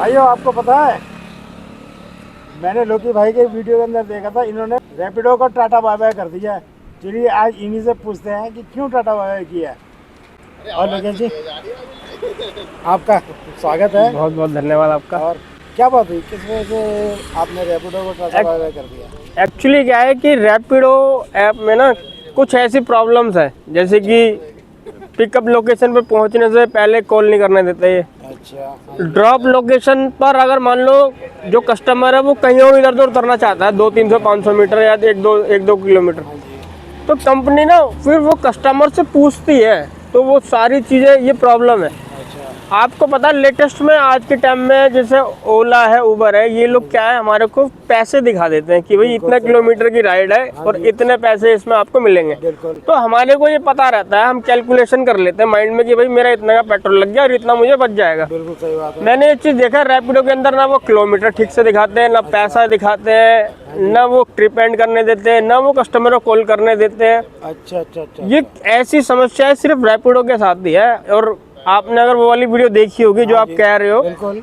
भाइयों आपको पता है, मैंने लोकी भाई के वीडियो के अंदर देखा था, इन्होंने रैपिडो को टाटा बाय बाय कर दिया है। चलिए आज इन्हीं से पूछते हैं कि क्यों टाटा बाय बाय किया है। और लोकेश जी आपका स्वागत है। बहुत बहुत धन्यवाद आपका। और क्या बात हुई, किस वजह से आपने रैपिडो को टाटा बाय बाय कर दिया? एक्चुअली क्या है कि रैपिडो ऐप में ना कुछ ऐसी प्रॉब्लम्स है, जैसे कि पिकअप लोकेशन पर पहुंचने से पहले कॉल नहीं करने देते ये। अच्छा। ड्रॉप लोकेशन पर अगर मान लो जो कस्टमर है वो कहीं और इधर उधर उतरना चाहता है 200-300-500 मीटर या 1-2 किलोमीटर, तो कंपनी ना फिर वो कस्टमर से पूछती है, तो वो सारी चीज़ें ये प्रॉब्लम है। आपको पता है लेटेस्ट में आज के टाइम में जैसे ओला है, उबर है, ये लोग क्या है हमारे को पैसे दिखा देते हैं कि भाई इतने किलोमीटर की राइड है और इतने पैसे इसमें आपको मिलेंगे। तो हमारे को ये पता रहता है, हम कैलकुलेशन कर लेते हैं माइंड में कि भाई मेरा इतना का पेट्रोल लग गया और इतना मुझे बच जाएगा। बिल्कुल सही बात है। मैंने ये चीज़ देखा है रैपिडो के अंदर, ना वो किलोमीटर ठीक से दिखाते हैं, ना पैसा दिखाते हैं, ना वो ट्रिप एंड करने देते हैं, ना वो कस्टमर को कॉल करने देते हैं। अच्छा अच्छा अच्छा। ये ऐसी समस्या है सिर्फ रैपिडो के साथ ही है। और आपने अगर वो वाली वीडियो देखी होगी जो आप कह रहे हो, बिल्कुल।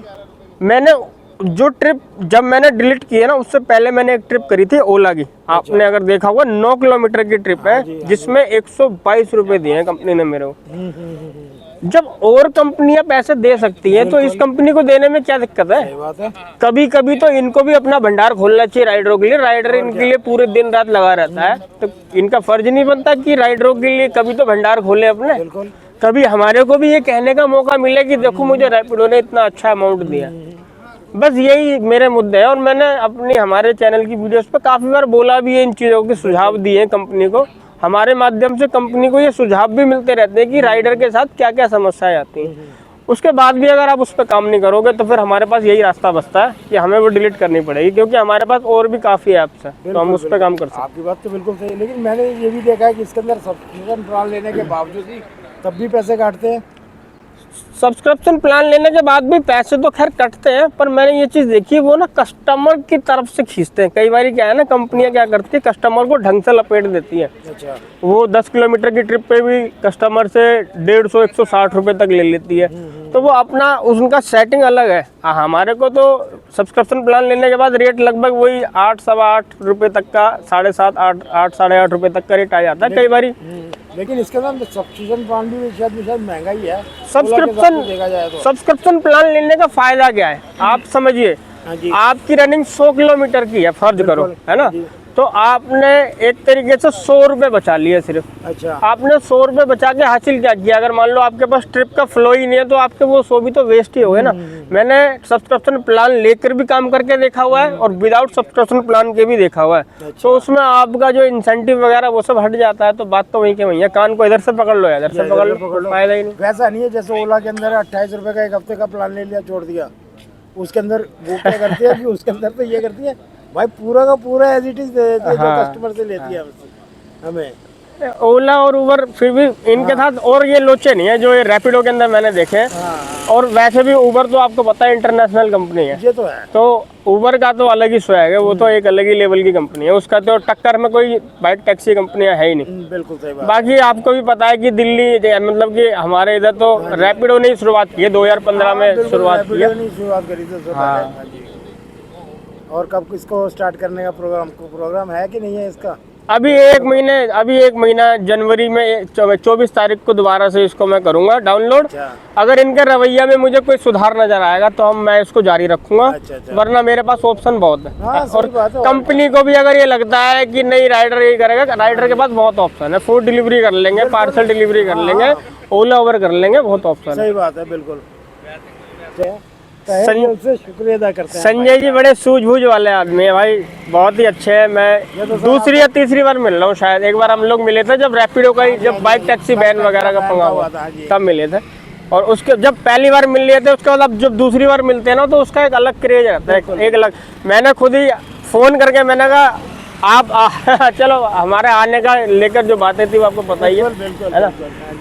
मैंने जो ट्रिप जब मैंने डिलीट की है ना, उससे पहले मैंने एक ट्रिप करी थी ओला की। आपने अगर देखा होगा 9 किलोमीटर की ट्रिप है, जिसमें 122 रुपए दिए हैं कंपनी ने मेरे को। जब और कंपनियां पैसे दे सकती हैं तो इस कंपनी को देने में क्या दिक्कत है? सही बात है। कभी कभी तो इनको भी अपना भंडार खोलना चाहिए राइडरों के लिए। राइडर इनके लिए पूरे दिन रात लगा रहता है, तो इनका फर्ज नहीं बनता कि राइडरों के लिए कभी तो भंडार खोले अपने। बिल्कुल। कभी हमारे को भी ये कहने का मौका मिले कि देखो मुझे रैपिडो ने इतना अच्छा अमाउंट दिया। बस यही मेरे मुद्दे हैं। और मैंने अपनी हमारे चैनल की वीडियोस पे काफ़ी बार बोला भी है, इन चीज़ों के सुझाव दिए हैं कंपनी को। हमारे माध्यम से कंपनी को ये सुझाव भी मिलते रहते हैं कि राइडर के साथ क्या क्या समस्याएं आती हैं। उसके बाद भी अगर आप उस पर काम नहीं करोगे तो फिर हमारे पास यही रास्ता बचता है कि हमें वो डिलीट करनी पड़ेगी, क्योंकि हमारे पास और भी काफ़ी ऐप्स हैं तो हम उस पर काम कर सकते हैं। आपकी बात तो बिल्कुल सही है, लेकिन मैंने ये भी देखा है कि इसके अंदर सब्सक्रिप्शन प्लान लेने के बावजूद भी तब भी पैसे काटते हैं। सब्सक्रिप्शन प्लान लेने के बाद भी पैसे तो खैर कटते हैं, पर मैंने ये चीज़ देखी है वो ना कस्टमर की तरफ से खींचते हैं। कई बार क्या है ना, कंपनियां क्या करती है, कस्टमर को ढंग से लपेट देती है। अच्छा। वो 10 किलोमीटर की ट्रिप पे भी कस्टमर से 150-160 रुपये तक ले लेती है। तो वो अपना उनका सेटिंग अलग है। हमारे को तो सब्सक्रिप्शन प्लान लेने के बाद रेट लगभग वही 8-8 रुपये तक का, 7.5 8 साढ़े 8 रुपये तक का रेट आ जाता है कई बार। लेकिन इसके अंदर सब्सक्रिप्शन प्लान भी शायद महंगा ही है। सब्सक्रिप्शन प्लान लेने का फायदा क्या है आप समझिए। आपकी रनिंग 100 किलोमीटर की है, फर्ज करो, है ना, तो आपने एक तरीके से 100 रुपये बचा लिए सिर्फ। अच्छा। आपने 100 रुपये बचा के हासिल क्या किया? अगर मान लो आपके पास ट्रिप का फ्लो ही नहीं है तो आपके वो 100 भी तो वेस्ट ही हो गए ना। मैंने सब्सक्रिप्शन प्लान लेकर भी काम करके देखा हुआ है और विदाउट सब्सक्रिप्शन प्लान के भी देखा हुआ है। अच्छा। तो उसमें आपका जो इंसेंटिव वगैरह वो सब हट जाता है। तो बात तो वहीं के वहीं है, कान को इधर से पकड़ लो, इधर से पकड़ लो, फायदा ही नहीं। वैसा नहीं है जैसे ओला के अंदर 28 रुपये का एक हफ्ते का प्लान ले लिया, छोड़ दिया। उसके अंदर वो क्या करती है कि उसके अंदर तो ये करती है भाई पूरा का पूरा एज इट इज दे देती है। जो कस्टमर से लेती है हमें। ओला और उबर फिर भी इनके साथ और ये लोचे नहीं है जो ये रैपिडो के अंदर मैंने देखे। और वैसे भी उबर तो आपको पता है इंटरनेशनल कंपनी है, ये तो है। तो उबर का तो अलग ही स्वैग है, वो तो एक अलग ही लेवल की कंपनी है। उसका तो टक्कर में कोई बाइक टैक्सी कंपनियां है ही नहीं। बिल्कुल सही बात। बाकी आपको भी पता है कि दिल्ली मतलब कि हमारे इधर तो रैपिडो ने शुरुआत की है 2015 में शुरुआत की है। शुरुआत करी थी। और कब इसको स्टार्ट करने का प्रोग्राम है कि नहीं है इसका? अभी एक महीना जनवरी में 24 तारीख को दोबारा से इसको मैं करूंगा डाउनलोड। अगर इनके रवैया में मुझे कोई सुधार नजर आएगा तो मैं इसको जारी रखूंगा। वरना मेरे पास ऑप्शन बहुत है। और कंपनी को भी अगर ये लगता है कि नहीं राइडर यही करेगा, राइडर के पास बहुत ऑप्शन है। फूड डिलीवरी कर लेंगे, पार्सल डिलीवरी कर लेंगे, ओला उबर कर लेंगे, बहुत ऑप्शन है। सही बात है, बिल्कुल। शुक्रिया अदा करते हैं। संजय जी बड़े सूझबूझ वाले आदमी है भाई, बहुत ही अच्छे हैं। मैं दूसरी या तीसरी बार मिल रहा हूँ शायद। एक बार हम लोग मिले थे जब रैपिडो का ही, जब बाइक टैक्सी बैन वगैरह का पंगा हुआ तब मिले थे। और उसके जब पहली बार मिल लिए थे, उसके बाद अब जब दूसरी बार मिलते हैं ना तो उसका एक अलग क्रेज रहता है, एक अलग। मैंने खुद ही फ़ोन करके मैंने कहा आप चलो हमारे आने का लेकर जो बातें थी वो आपको पता ही है ना।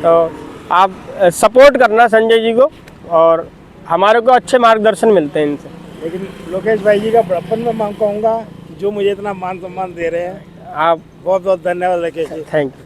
तो आप सपोर्ट करना संजय जी को, और हमारे को अच्छे मार्गदर्शन मिलते हैं इनसे। लेकिन लोकेश भाई जी का बड़प्पन में मैं कहूँगा जो मुझे इतना मान सम्मान दे रहे हैं, आप बहुत बहुत धन्यवाद लोकेश जी। Thank you.